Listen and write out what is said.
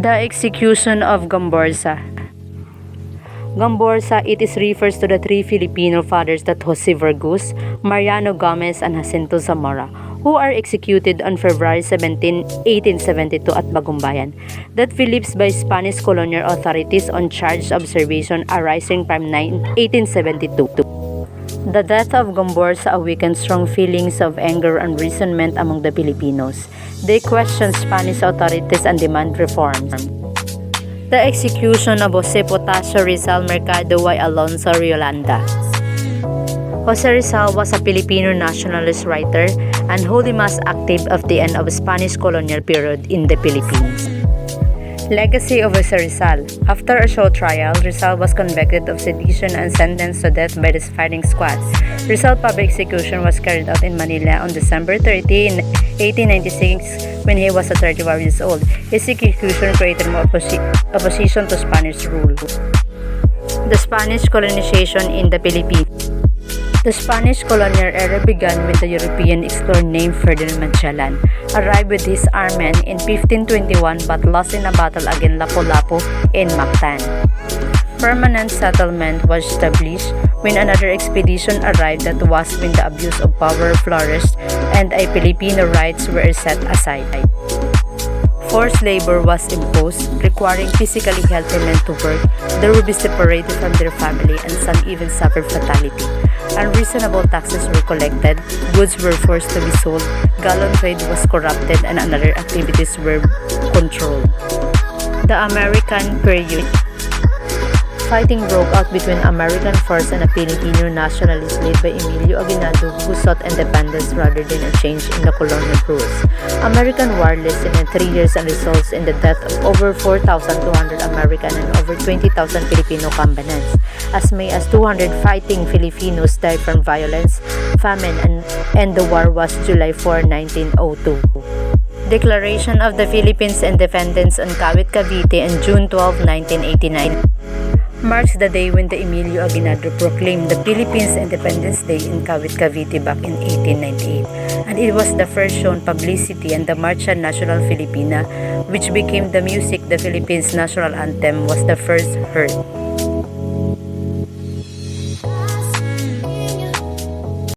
The execution of Gamborsa. Gamborsa, it is refers to the three Filipino fathers that Jose Vergus, Mariano Gomez, and Jacinto Zamora, who are executed on February 17, 1872 at Bagumbayan, that Philippines by Spanish colonial authorities on charge of observation arising from 1872. The death of Gamborsa awakened strong feelings of anger and resentment among the Filipinos. They questioned Spanish authorities and demand reforms. The execution of Jose Potasio Rizal Mercado y Alonso Riolanda. Jose Rizal was a Filipino nationalist writer and wholly mass active of the end of Spanish colonial period in the Philippines. Legacy of Jose Rizal. After a short trial, Rizal was convicted of sedition and sentenced to death by the firing squad. Rizal's public execution was carried out in Manila on December 30, 1896, when he was 31 years old. His execution created more opposition to Spanish rule. The Spanish colonization in the Philippines. The Spanish colonial era began when the European explorer named Ferdinand Magellan arrived with his army in 1521 but lost in a battle against Lapu-Lapu in Mactan. Permanent settlement was established when another expedition arrived that was when the abuse of power flourished and Filipino rights were set aside. Forced labor was imposed, requiring physically healthy men to work. They would be separated from their family and some even suffered fatality. Unreasonable taxes were collected, goods were forced to be sold, gallant trade was corrupted, and other activities were controlled. The American period. Fighting broke out between American force and a Filipino nationalist led by Emilio Aguinaldo who sought independence rather than a change in the colonial rules. American war lasted in 3 years and results in the death of over 4,200 American and over 20,000 Filipino combatants. As many as 200 fighting Filipinos died from violence, famine, and the war was July 4, 1902. Declaration of the Philippines Independence on Kawit Cavite on June 12, 1989. Marks the day when the Emilio Aguinaldo proclaimed the Philippines Independence Day in Kawit Cavite back in 1898, and it was the first shown publicity, and the Marcha Nacional Filipina, which became the music the Philippines national anthem, was the first heard.